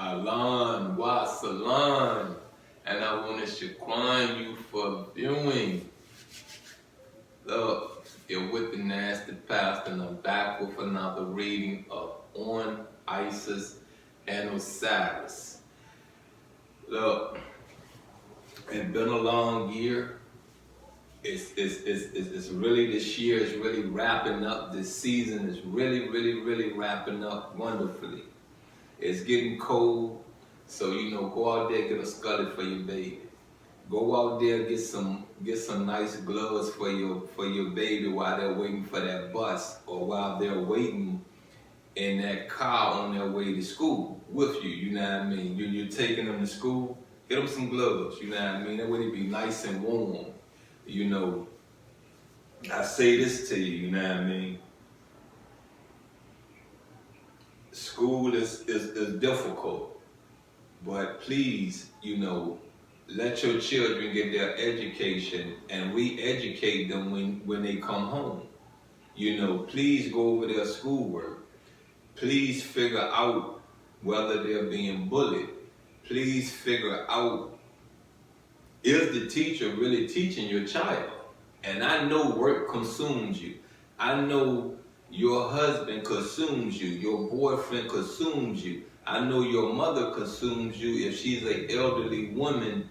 Alan, Wasalan, and I want to shukran you for viewing. Look, you're with the Nasty Pastor, and I'm back with another reading of On Isis and Osiris. Look, it's been a long year. It's really, this year is really wrapping up. This season is really wrapping up wonderfully. It's getting cold, so go out there, get a scully for your baby. Go out there, get some nice gloves for your baby while they're waiting for that bus, or while they're waiting in that car on their way to school with you. You know what I mean? You're taking them to school. Get them some gloves. You know what I mean? That way they be nice and warm. I say this to you. You know what I mean? School is difficult, but please, let your children get their education and re-educate them when they come home. Please go over their schoolwork. Please figure out whether they're being bullied. Please figure out, is the teacher really teaching your child? And I know work consumes you. I know your husband consumes you. Your boyfriend consumes you. I know your mother consumes you if she's an elderly woman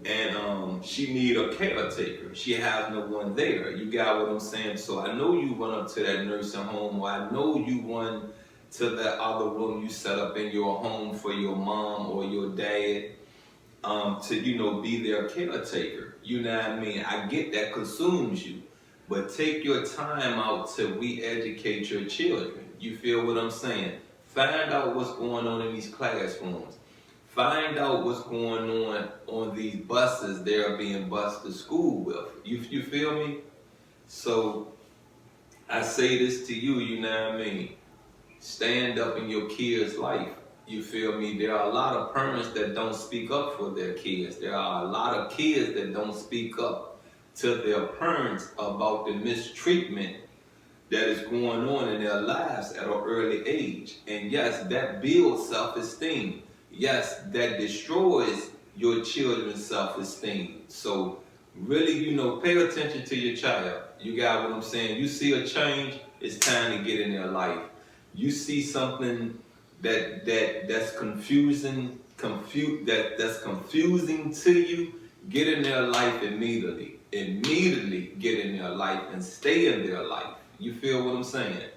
and she need a caretaker. She has no one there. You got what I'm saying? So I know you run up to that nursing home, or I know you run to that other room you set up in your home for your mom or your dad to, be their caretaker. You know what I mean? I get that consumes you. But take your time out to re-educate your children. You feel what I'm saying? Find out what's going on in these classrooms. Find out what's going on these buses they're being bused to school with. You feel me? So I say this to you, you know what I mean? Stand up in your kids' life. You feel me? There are a lot of parents that don't speak up for their kids. There are a lot of kids that don't speak up to their parents about the mistreatment that is going on in their lives at an early age. And yes, that builds self-esteem. Yes, that destroys your children's self-esteem. So really, pay attention to your child. You got what I'm saying? You see a change, it's time to get in their life. You see something that's confusing to you, get in their life immediately. Immediately get in their life and stay in their life. You feel what I'm saying?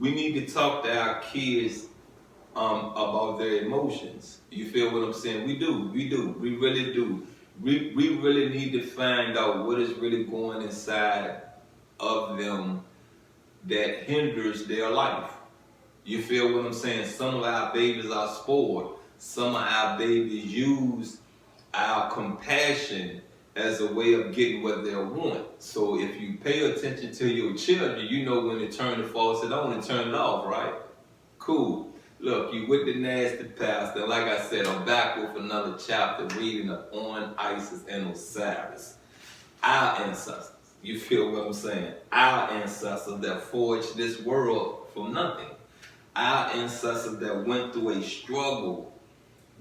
We need to talk to our kids about their emotions. You feel what I'm saying? We really do. We really need to find out what is really going inside of them that hinders their life. You feel what I'm saying? Some of our babies are spoiled. Some of our babies use our compassion as a way of getting what they want. So if you pay attention to your children, you know when to turn the faucet on and turn it off, right? Cool. Look, you with the Nasty Pastor. Like I said, I'm back with another chapter reading of On Isis and Osiris. Our ancestors. You feel what I'm saying? Our ancestors that forged this world from nothing. Our ancestors that went through a struggle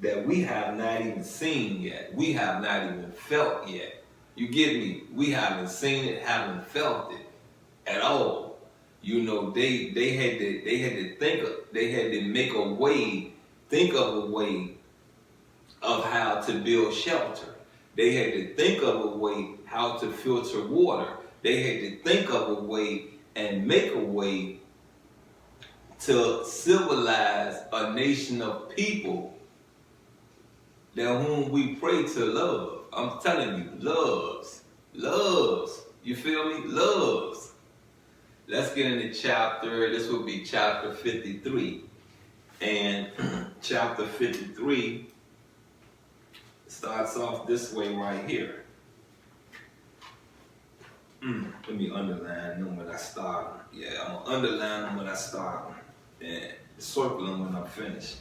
that we have not even seen yet. We have not even felt yet. You get me? We haven't seen it, haven't felt it at all. They had to make a way, think of a way of how to build shelter. They had to think of a way how to filter water. They had to think of a way and make a way to civilize a nation of people that whom we pray to love. I'm telling you, loves. You feel me? Loves. Let's get into chapter, this will be chapter 53. And chapter 53 starts off this way right here. Let me underline them when I start. Yeah, I'm going to underline them when I start and circle them when I'm finished.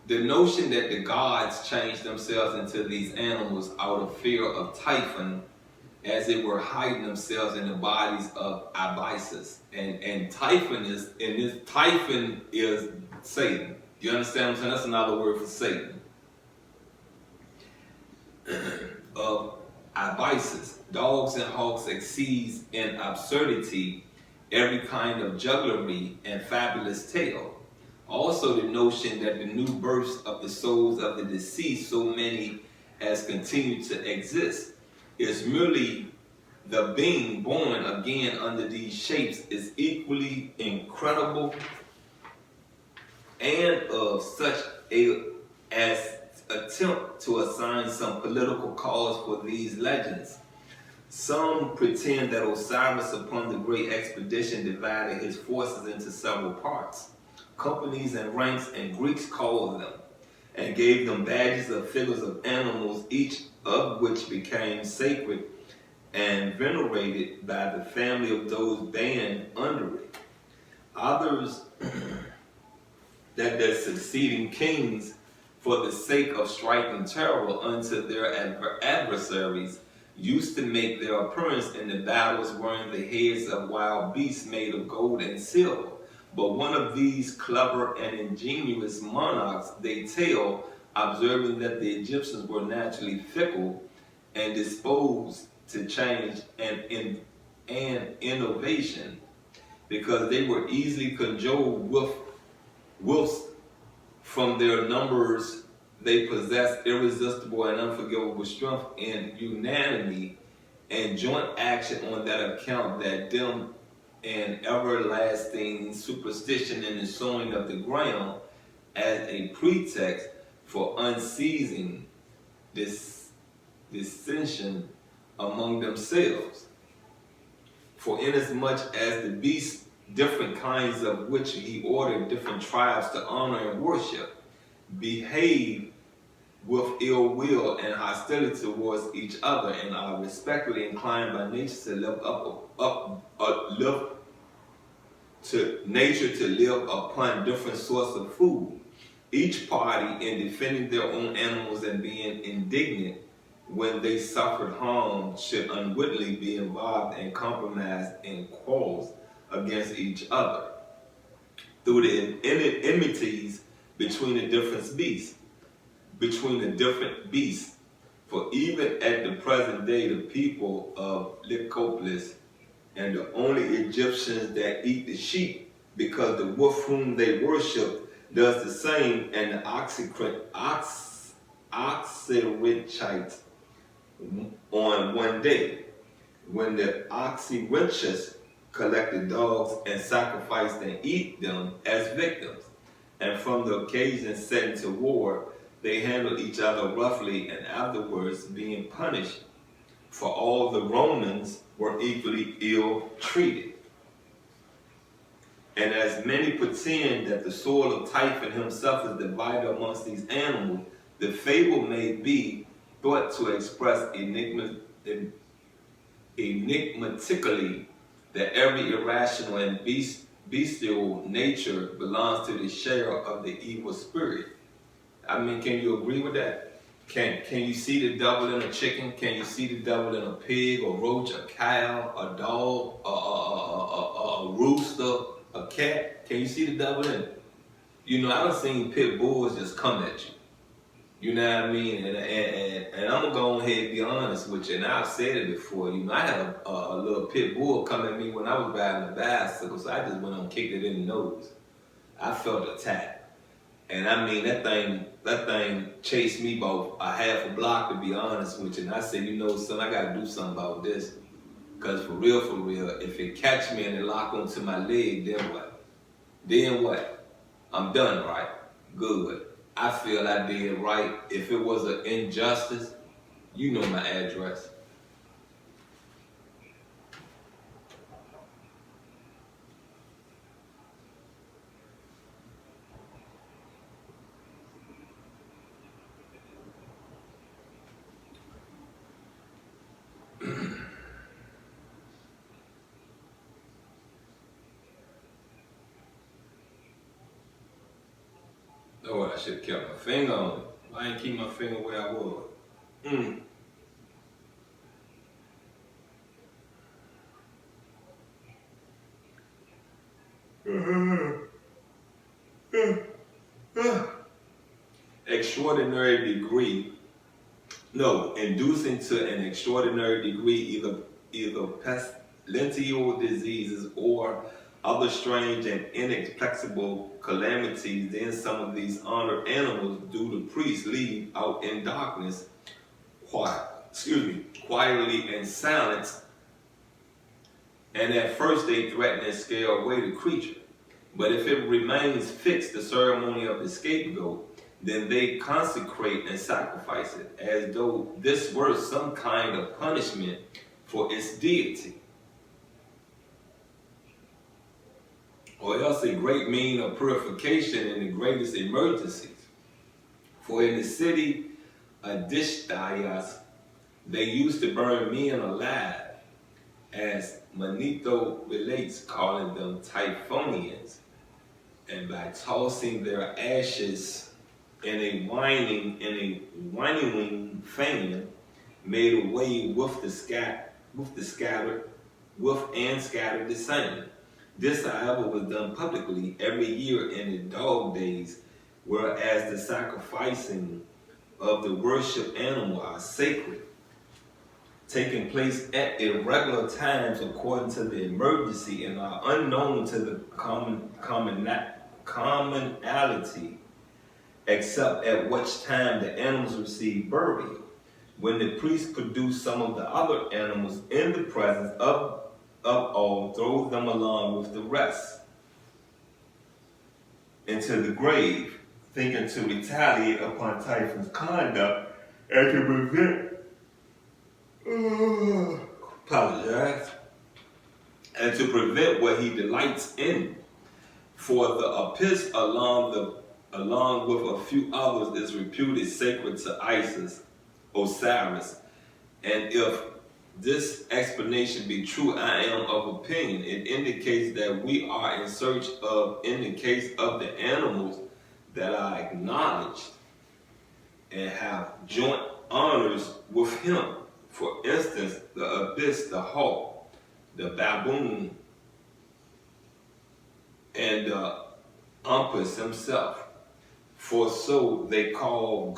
The notion that the gods changed themselves into these animals out of fear of Typhon, as it were hiding themselves in the bodies of Osiris. And Typhon is Satan. You understand what I'm saying? That's another word for Satan. Of Ibises, dogs and hawks exceeds in absurdity every kind of jugglery and fabulous tale. Also the notion that the new births of the souls of the deceased, so many as continue to exist, is merely the being born again under these shapes is equally incredible and of such a as attempt to assign some political cause for these legends. Some pretend that Osiris upon the great expedition divided his forces into several parts, companies and ranks, and Greeks called them, and gave them badges of figures of animals, each of which became sacred and venerated by the family of those band under it. Others that their succeeding kings, for the sake of striking terror unto their adversaries, used to make their appearance in the battles wearing the heads of wild beasts made of gold and silver. But one of these clever and ingenious monarchs, they tell, observing that the Egyptians were naturally fickle and disposed to change and innovation, because they were easily cajoled whilst from their numbers they possessed irresistible and unforgivable strength and unanimity and joint action on that account, that them and everlasting superstition in the sowing of the ground as a pretext for unceasing this dissension among themselves. For inasmuch as the beasts, different kinds of which he ordered different tribes to honor and worship, behave with ill will and hostility towards each other, and are respectively inclined by nature to live upon different sorts of food, each party in defending their own animals and being indignant when they suffered harm should unwittingly be involved and compromised in quarrels against each other through the enmities between the different beasts. For even at the present day, the people of Lycopolis and the only Egyptians that eat the sheep, because the wolf whom they worship does the same, and the Oxyrhynchites on one day, when the Oxyrhynchus collected dogs and sacrificed and eat them as victims. And from the occasion set into war, they handled each other roughly, and afterwards being punished, for all the Romans were equally ill treated. And as many pretend that the soul of Typhon himself is divided amongst these animals, the fable may be thought to express enigmatically that every irrational and bestial nature belongs to the share of the evil spirit. I mean, can you agree with that? Can you see the devil in a chicken? Can you see the devil in a pig, a roach, a cow, a dog, a rooster, a cat? Can you see the devil in it? You know, I've seen pit bulls just come at you. You know what I mean? And I'm going to go ahead and be honest with you. And I've said it before. You know, I had a little pit bull come at me when I was riding a bicycle, so I just went and kicked it in the nose. I felt attacked. And I mean, that thing chased me about a half a block, to be honest with you. And I said, you know, son, I got to do something about this. Because for real, if it catch me and it lock onto my leg, then what? Then what? I'm done, right? Good. I feel I did right. If it was an injustice, you know my address. Oh, I should have kept my finger on it. I ain't keep my finger where I was. extraordinary degree, no, inducing to an extraordinary degree either pestilential diseases or other strange and inexplicable calamities. Then some of these honored animals do the priests leave out in darkness, quietly and silence. And at first they threaten and scare away the creature. But if it remains fixed, the ceremony of the scapegoat, then they consecrate and sacrifice it, as though this were some kind of punishment for its deity, or else a great mean of purification in the greatest emergencies. For in the city of Dishtayas, they used to burn men alive, as Manetho relates, calling them Typhonians, and by tossing their ashes in a winding fan, made away with the scattered the same. This, however, was done publicly every year in the dog days, whereas the sacrificing of the worship animal are sacred, taking place at irregular times according to the emergency, and are unknown to the commonality, except at which time the animals receive burial, when the priest produce some of the other animals in the presence of all, throws them along with the rest into the grave, thinking to retaliate upon Typhon's conduct and to prevent what he delights in. For the Apis, along with a few others, is reputed sacred to Isis, Osiris. And if this explanation be true, I am of opinion it indicates that we are in the case of the animals that are acknowledged and have joint honors with him. For instance, the Abyss, the hawk, the baboon, and the umpus himself. For so do they call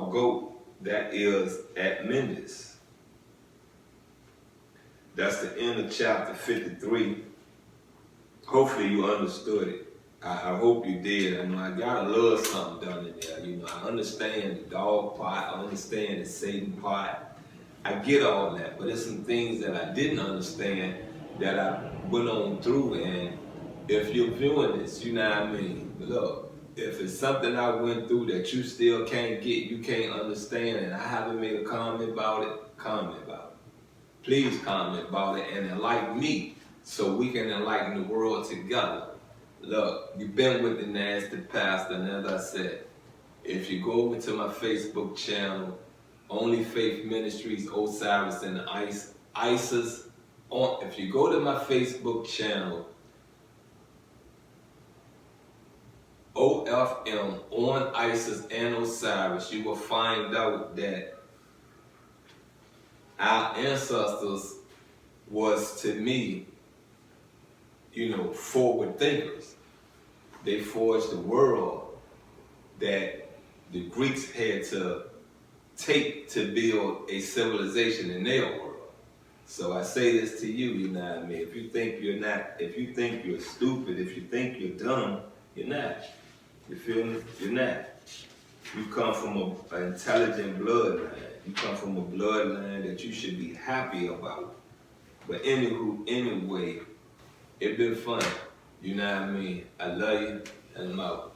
goat, that is at Mendes. That's the end of chapter 53. Hopefully you understood it. I hope you did. I got a little something done in there. I understand the dog part. I understand the Satan part. I get all that. But there's some things that I didn't understand that I went on through. And if you're viewing this, look, if it's something I went through that you still can't get, you can't understand, and I haven't made a comment about it, comment about it. Please comment about it and enlighten me so we can enlighten the world together. Look, you've been with the Nasty Pastor, and as I said, if you go over to my Facebook channel, Only Faith Ministries, Osiris and Isis, if you go to my Facebook channel, OFM, on Isis and Osiris, you will find out that our ancestors was, to me, forward thinkers. They forged the world that the Greeks had to take to build a civilization in their world. So I say this to you, if you think you're stupid, if you think you're dumb, you're not. You feel me? You're not. You come from an intelligent bloodline. You come from a bloodline that you should be happy about. But anyway, it's been fun. I love you, and I'm out.